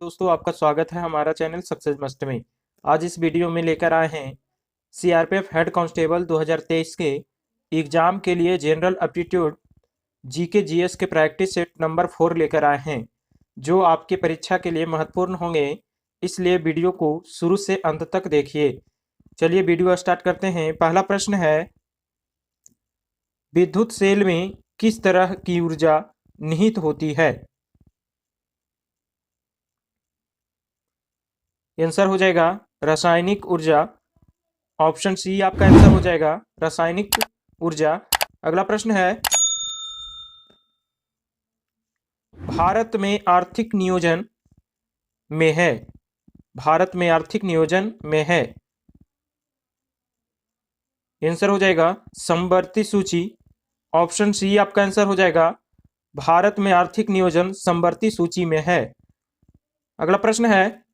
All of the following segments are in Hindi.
दोस्तों, आपका स्वागत है हमारा चैनल सक्सेस मस्ट में। आज इस वीडियो में लेकर आए हैं सीआरपीएफ हेड कांस्टेबल 2023 के एग्जाम के लिए जनरल एप्टीट्यूड जीके जीएस के प्रैक्टिस सेट नंबर 4 लेकर आए हैं, जो आपके परीक्षा के लिए महत्वपूर्ण होंगे। इसलिए वीडियो को शुरू से अंत तक देखिए। चलिए वीडियो स्टार्ट करते हैं। पहला प्रश्न है, विद्युत सेल में किस तरह की ऊर्जा निहित होती है? आंसर हो जाएगा रासायनिक ऊर्जा। ऑप्शन सी आपका आंसर हो जाएगा रासायनिक ऊर्जा। अगला प्रश्न है, भारत में आर्थिक नियोजन में है। भारत में आर्थिक नियोजन में है। आंसर हो जाएगा समवर्ती सूची। ऑप्शन सी आपका आंसर हो जाएगा भारत में आर्थिक नियोजन समवर्ती सूची में है। अगला प्रश्न है,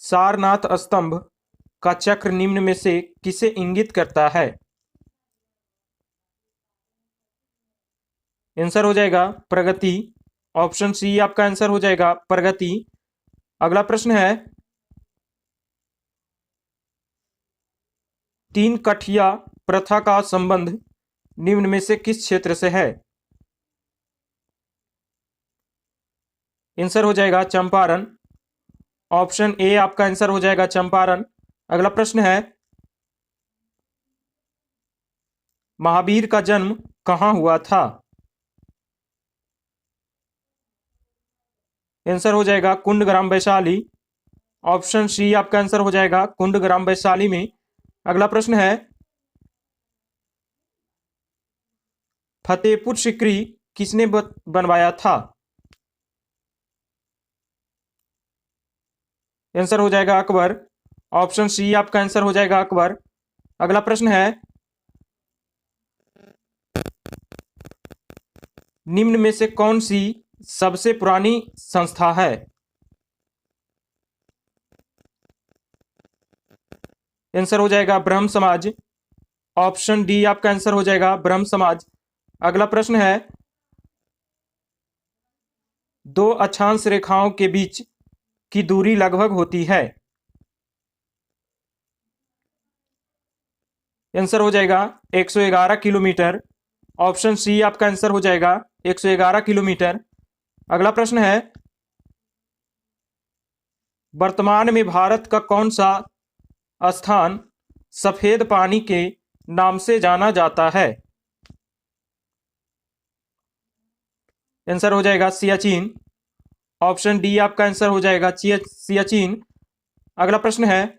सारनाथ स्तंभ का चक्र निम्न में से किसे इंगित करता है? आंसर हो जाएगा प्रगति। ऑप्शन सी आपका आंसर हो जाएगा प्रगति। अगला प्रश्न है, तीन कठिया प्रथा का संबंध निम्न में से किस क्षेत्र से है? आंसर हो जाएगा चंपारण। ऑप्शन ए आपका आंसर हो जाएगा चंपारण। अगला प्रश्न है, महावीर का जन्म कहां हुआ था? आंसर हो जाएगा कुंडग्राम वैशाली। ऑप्शन सी आपका आंसर हो जाएगा कुंडग्राम वैशाली में। अगला प्रश्न है, फतेहपुर सीकरी किसने बनवाया था? आंसर हो जाएगा अकबर। ऑप्शन सी आपका आंसर हो जाएगा अकबर। अगला प्रश्न है, निम्न में से कौन सी सबसे पुरानी संस्था है? आंसर हो जाएगा ब्रह्म समाज। ऑप्शन डी आपका आंसर हो जाएगा ब्रह्म समाज। अगला प्रश्न है, दो अक्षांश रेखाओं के बीच की दूरी लगभग होती है। आंसर हो जाएगा 111 किलोमीटर। ऑप्शन सी आपका आंसर हो जाएगा 111 किलोमीटर। अगला प्रश्न है, वर्तमान में भारत का कौन सा स्थान सफेद पानी के नाम से जाना जाता है? आंसर हो जाएगा सियाचिन। ऑप्शन डी आपका आंसर हो जाएगा सियाचिन। अगला प्रश्न है,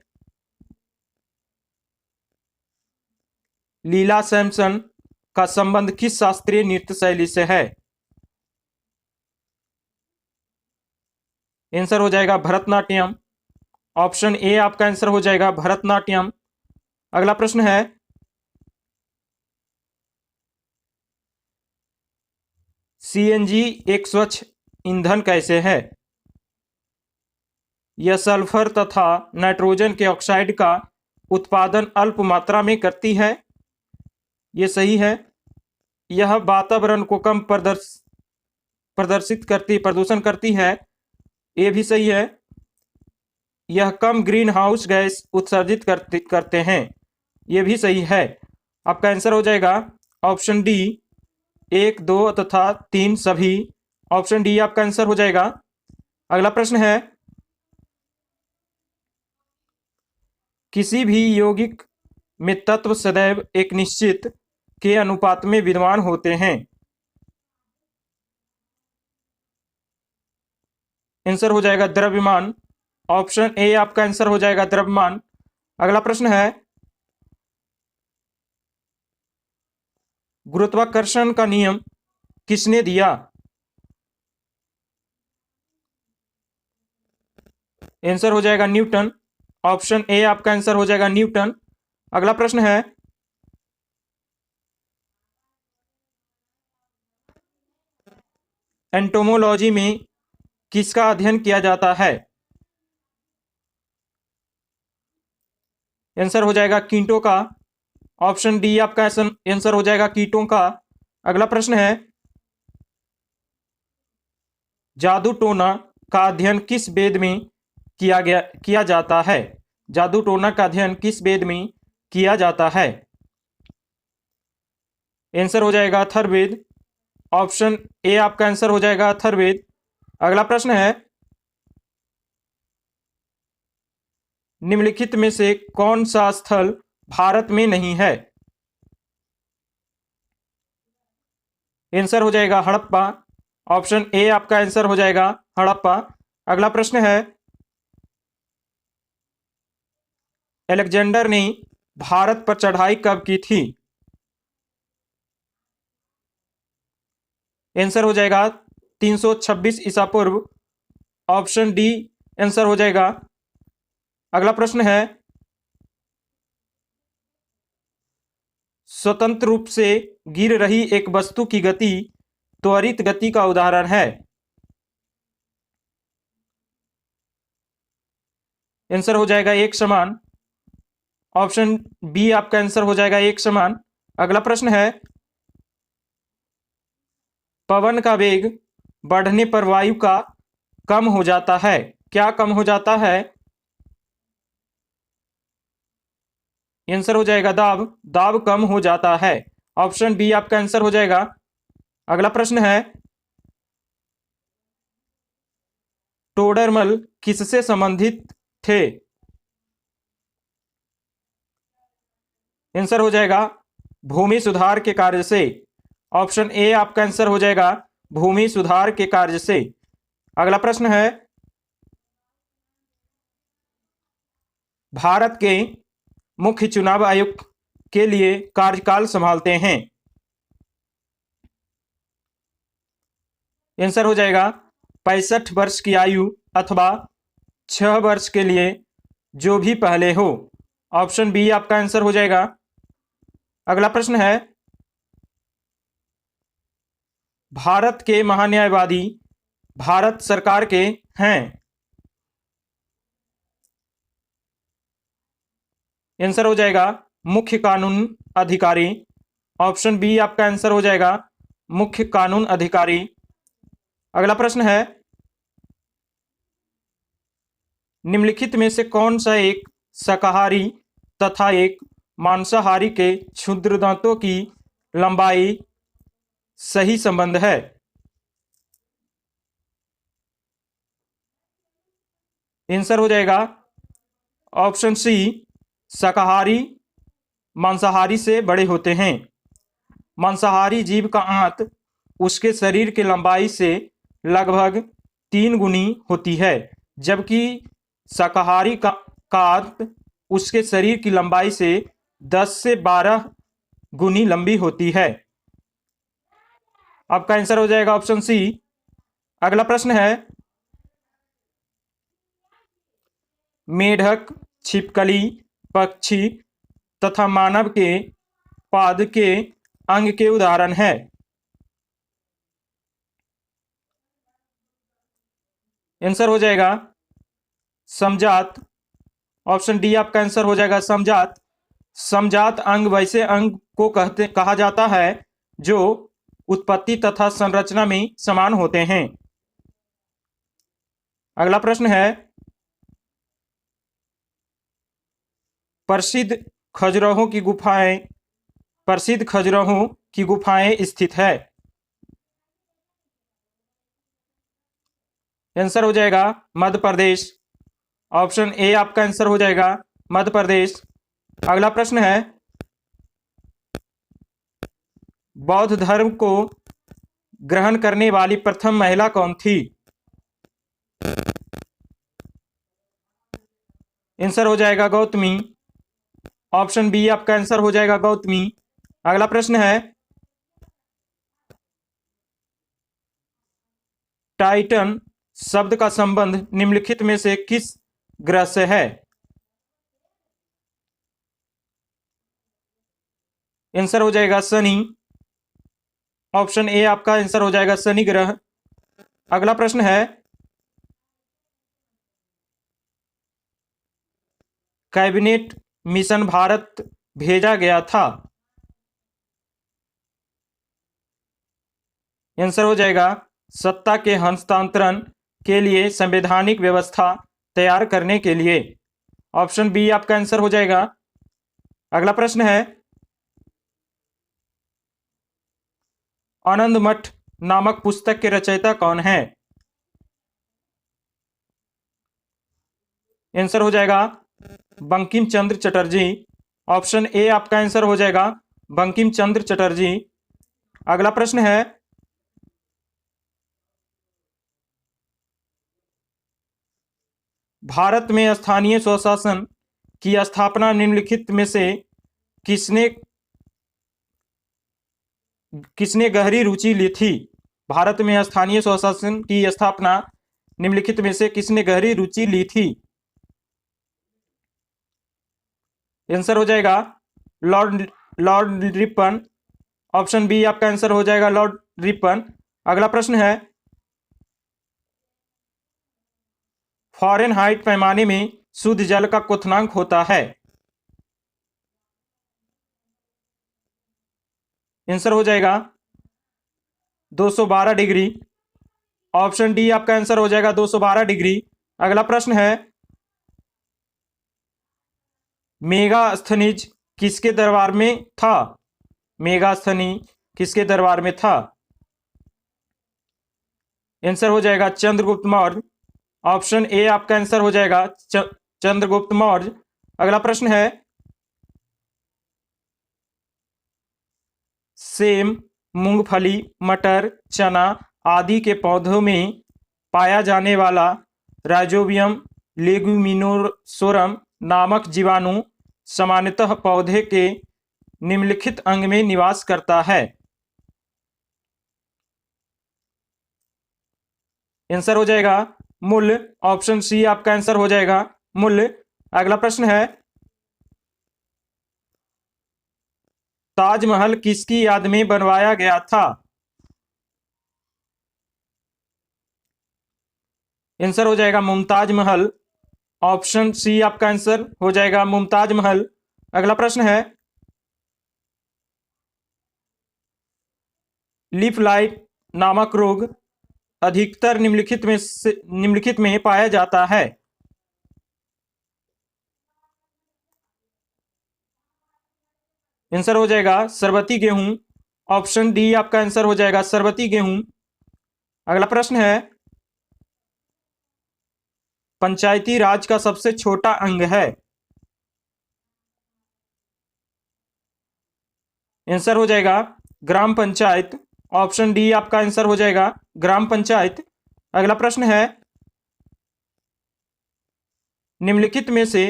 लीला सैमसन का संबंध किस शास्त्रीय नृत्य शैली से है? आंसर हो जाएगा भरतनाट्यम। ऑप्शन ए आपका आंसर हो जाएगा भरतनाट्यम। अगला प्रश्न है, सीएनजी एक स्वच्छ ईंधन कैसे है? यह सल्फर तथा नाइट्रोजन के ऑक्साइड का उत्पादन अल्प मात्रा में करती है। यह सही है। यह वातावरण को कम प्रदूषण करती है। ये भी सही है। यह कम ग्रीन हाउस गैस उत्सर्जित करते हैं। यह भी सही है। आपका आंसर हो जाएगा ऑप्शन डी, 1, 2 तथा 3 सभी। ऑप्शन डी आपका आंसर हो जाएगा। अगला प्रश्न है, किसी भी यौगिक में तत्व सदैव एक निश्चित के अनुपात में विद्यमान होते हैं। आंसर हो जाएगा द्रव्यमान। ऑप्शन ए आपका आंसर हो जाएगा द्रव्यमान। अगला प्रश्न है, गुरुत्वाकर्षण का नियम किसने दिया? आंसर हो जाएगा न्यूटन। ऑप्शन ए आपका आंसर हो जाएगा न्यूटन। अगला प्रश्न है, एंटोमोलॉजी में किसका अध्ययन किया जाता है? आंसर हो जाएगा कीटों का। ऑप्शन डी आपका आंसर हो जाएगा कीटों का। अगला प्रश्न है, जादू टोना का अध्ययन किस वेद में किया जाता है? जादू टोना का अध्ययन किस वेद में किया जाता है? आंसर हो जाएगा अथर्ववेद। ऑप्शन ए आपका आंसर हो जाएगा अथर्ववेद। अगला प्रश्न है, निम्नलिखित में से कौन सा स्थल भारत में नहीं है? आंसर हो जाएगा हड़प्पा। ऑप्शन ए आपका आंसर हो जाएगा हड़प्पा। अगला प्रश्न है, अलेक्जेंडर ने भारत पर चढ़ाई कब की थी? आंसर हो जाएगा 326 ईसा पूर्व। ऑप्शन डी आंसर हो जाएगा। अगला प्रश्न है, स्वतंत्र रूप से गिर रही एक वस्तु की गति त्वरित गति का उदाहरण है? आंसर हो जाएगा एक समान। ऑप्शन बी आपका आंसर हो जाएगा एक समान। अगला प्रश्न है, पवन का वेग बढ़ने पर वायु का कम हो जाता है, क्या कम हो जाता है? आंसर हो जाएगा दाब। दाब कम हो जाता है। ऑप्शन बी आपका आंसर हो जाएगा। अगला प्रश्न है, टोडरमल किससे संबंधित थे? आंसर हो जाएगा भूमि सुधार के कार्य से। ऑप्शन ए आपका आंसर हो जाएगा भूमि सुधार के कार्य से। अगला प्रश्न है, भारत के मुख्य चुनाव आयुक्त के लिए कार्यकाल संभालते हैं? आंसर हो जाएगा 65 वर्ष की आयु अथवा 6 वर्ष के लिए जो भी पहले हो। ऑप्शन बी आपका आंसर हो जाएगा। अगला प्रश्न है, भारत के महान्यायवादी भारत सरकार के हैं? आंसर हो जाएगा मुख्य कानून अधिकारी। ऑप्शन बी आपका आंसर हो जाएगा मुख्य कानून अधिकारी। अगला प्रश्न है, निम्नलिखित में से कौन सा एक शाकाहारी तथा एक मांसाहारी के क्षुद्र दांतों की लंबाई सही संबंध है? आंसर हो जाएगा ऑप्शन सी, शाकाहारी मांसाहारी से बड़े होते हैं। मांसाहारी जीव का आंत उसके शरीर की लंबाई से लगभग 3 गुनी होती है, जबकि शाकाहारी का आंत उसके शरीर की लंबाई से 10 से 12 गुनी लंबी होती है। आपका आंसर हो जाएगा ऑप्शन सी। अगला प्रश्न है, मेढक, छिपकली, पक्षी तथा मानव के पाद के अंग के उदाहरण है? आंसर हो जाएगा समजात। ऑप्शन डी आपका आंसर हो जाएगा समजात। समजात अंग वैसे अंग को कहा जाता है जो उत्पत्ति तथा संरचना में समान होते हैं। अगला प्रश्न है, प्रसिद्ध खजुराहो की गुफाएं स्थित है? आंसर हो जाएगा मध्य प्रदेश। ऑप्शन ए आपका आंसर हो जाएगा मध्य प्रदेश। अगला प्रश्न है, बौद्ध धर्म को ग्रहण करने वाली प्रथम महिला कौन थी? आंसर हो जाएगा गौतमी। ऑप्शन बी आपका आंसर हो जाएगा गौतमी। अगला प्रश्न है, टाइटन शब्द का संबंध निम्नलिखित में से किस ग्रह से है? आंसर हो जाएगा शनि। ऑप्शन ए आपका आंसर हो जाएगा शनि ग्रह। अगला प्रश्न है, कैबिनेट मिशन भारत भेजा गया था? आंसर हो जाएगा सत्ता के हस्तांतरण के लिए संवैधानिक व्यवस्था तैयार करने के लिए। ऑप्शन बी आपका आंसर हो जाएगा। अगला प्रश्न है, आनंद मठ नामक पुस्तक के रचयिता कौन है? आंसर हो जाएगा बंकिम चंद्र चटर्जी। ऑप्शन ए आपका आंसर हो जाएगा बंकिम चंद्र चटर्जी। अगला प्रश्न है, भारत में स्थानीय स्वशासन की स्थापना निम्नलिखित में से किसने किसने गहरी रुचि ली थी? भारत में स्थानीय स्वशासन की स्थापना निम्नलिखित में से किसने गहरी रुचि ली थी? आंसर हो जाएगा Lord Lord Ripon. Option B आपका आंसर हो जाएगा लॉर्ड रिपन। अगला प्रश्न है, फ़ारेनहाइट पैमाने में शुद्ध जल का क्वथनांक होता है? आंसर हो जाएगा 212 डिग्री। ऑप्शन डी आपका आंसर हो जाएगा 212 डिग्री। अगला प्रश्न है, मेगास्थनीज किसके दरबार में था? मेगास्थनी किसके दरबार में था? आंसर हो जाएगा चंद्रगुप्त मौर्य। ऑप्शन ए आपका आंसर हो जाएगा चंद्रगुप्त मौर्य। अगला प्रश्न है, सेम, मूंगफली, मटर, चना आदि के पौधों में पाया जाने वाला राइजोबियम लेगुमिनोसोरम नामक जीवाणु सामान्यतः पौधे के निम्नलिखित अंग में निवास करता है? आंसर हो जाएगा मूल। ऑप्शन सी आपका आंसर हो जाएगा मूल। अगला प्रश्न है, ताजमहल किसकी याद में बनवाया गया था? आंसर हो जाएगा मुमताज महल। ऑप्शन सी आपका आंसर हो जाएगा मुमताज महल। अगला प्रश्न है, लीफ लाइट नामक रोग अधिकतर निम्नलिखित में पाया जाता है? आंसर हो जाएगा सरबती गेहूं। ऑप्शन डी आपका आंसर हो जाएगा सरबती गेहूं। अगला प्रश्न है, पंचायती राज का सबसे छोटा अंग है? आंसर हो जाएगा ग्राम पंचायत। ऑप्शन डी आपका आंसर हो जाएगा ग्राम पंचायत। अगला प्रश्न है, निम्नलिखित में से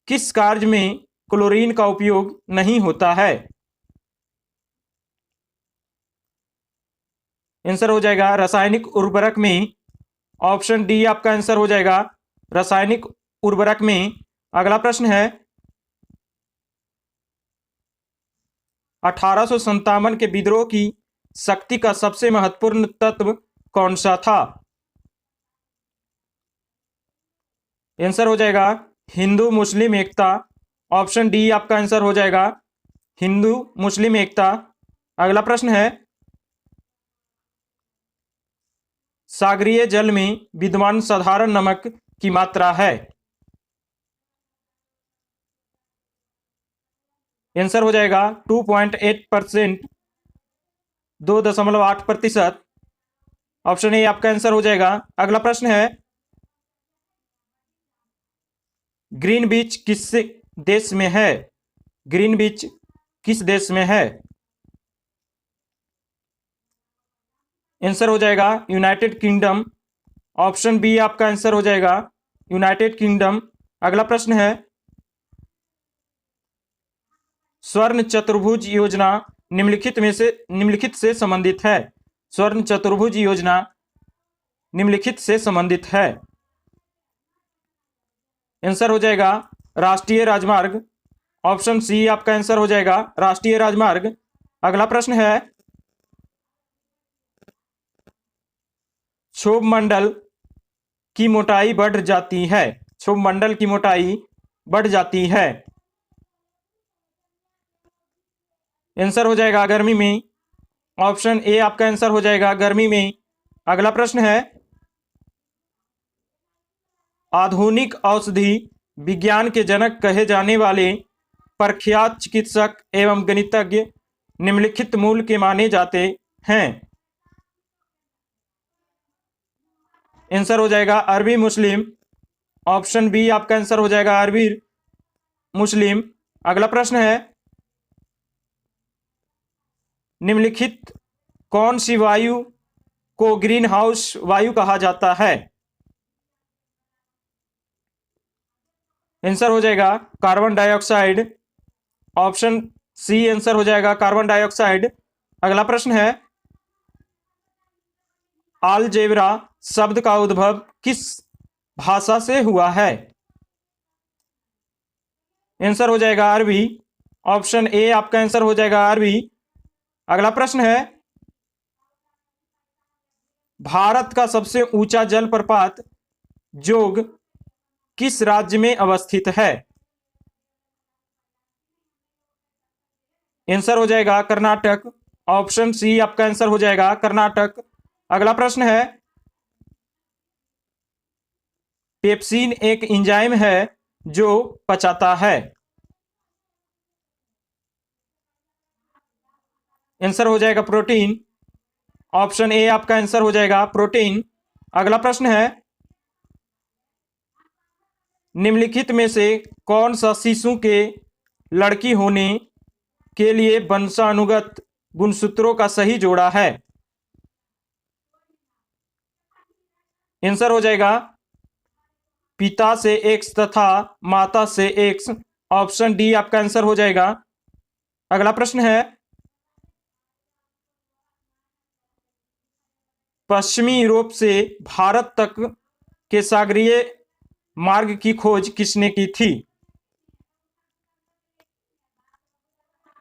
किस कार्य में क्लोरीन का उपयोग नहीं होता है? आंसर हो जाएगा रासायनिक उर्वरक में। ऑप्शन डी आपका आंसर हो जाएगा रासायनिक उर्वरक में। अगला प्रश्न है, 1857 के विद्रोह की शक्ति का सबसे महत्वपूर्ण तत्व कौन सा था? आंसर हो जाएगा हिंदू मुस्लिम एकता। ऑप्शन डी आपका आंसर हो जाएगा हिंदू मुस्लिम एकता। अगला प्रश्न है, सागरीय जल में विद्यमान साधारण नमक की मात्रा है? आंसर हो जाएगा 2.8%, 2.8%। ऑप्शन ए आपका आंसर हो जाएगा। अगला प्रश्न है, ग्रीन बीच किस देश में है? ग्रीन बीच किस देश में है? आंसर हो जाएगा यूनाइटेड किंगडम। ऑप्शन बी आपका आंसर हो जाएगा यूनाइटेड किंगडम। अगला प्रश्न है, स्वर्ण चतुर्भुज योजना निम्नलिखित से संबंधित है? स्वर्ण चतुर्भुज योजना निम्नलिखित से संबंधित है? आंसर हो जाएगा राष्ट्रीय राजमार्ग। ऑप्शन सी आपका आंसर हो जाएगा राष्ट्रीय राजमार्ग। अगला प्रश्न है, क्षोभ मंडल की मोटाई बढ़ जाती है? क्षोभ मंडल की मोटाई बढ़ जाती है? आंसर हो जाएगा गर्मी में। ऑप्शन ए आपका आंसर हो जाएगा गर्मी में। अगला प्रश्न है, आधुनिक औषधि विज्ञान के जनक कहे जाने वाले प्रख्यात चिकित्सक एवं गणितज्ञ निम्नलिखित मूल के माने जाते हैं। आंसर हो जाएगा अरबी मुस्लिम। ऑप्शन बी आपका आंसर हो जाएगा अरबी मुस्लिम। अगला प्रश्न है, निम्नलिखित कौन सी वायु को ग्रीन हाउस वायु कहा जाता है? आंसर हो जाएगा carbon dioxide. Option C answer हो जाएगा कार्बन डाइऑक्साइड। अगला प्रश्न है, अलजेब्रा शब्द का उद्भव किस भाषा से हुआ है? आंसर हो जाएगा अरबी। ऑप्शन ए आपका आंसर हो जाएगा अरबी। अगला प्रश्न है, भारत का सबसे ऊंचा जलप्रपात जोग किस राज्य में अवस्थित है? आंसर हो जाएगा कर्नाटक। ऑप्शन सी आपका आंसर हो जाएगा कर्नाटक। अगला प्रश्न है, पेप्सिन एक एंजाइम है जो पचाता है। आंसर हो जाएगा प्रोटीन। ऑप्शन ए आपका आंसर हो जाएगा प्रोटीन। अगला प्रश्न है, निम्नलिखित में से कौन सा शिशु के लड़की होने के लिए वंशानुगत गुणसूत्रों का सही जोड़ा है? आंसर हो जाएगा पिता से एक्स तथा माता से एक्स। ऑप्शन डी आपका आंसर हो जाएगा। अगला प्रश्न है, पश्चिमी यूरोप से भारत तक के सागरीय मार्ग की खोज किसने की थी?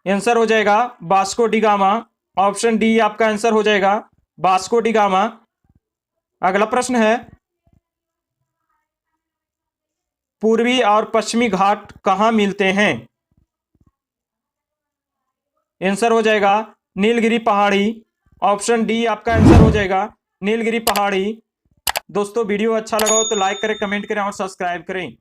आंसर हो जाएगा Vasco D gamma. Option D आपका आंसर हो जाएगा वास्को डी गामा। अगला प्रश्न है, पूर्वी और पश्चिमी घाट कहां मिलते हैं? आंसर हो जाएगा नीलगिरी पहाड़ी। ऑप्शन डी आपका आंसर हो जाएगा नीलगिरी पहाड़ी। दोस्तों वीडियो अच्छा लगा हो तो लाइक करें, कमेंट करें और सब्सक्राइब करें।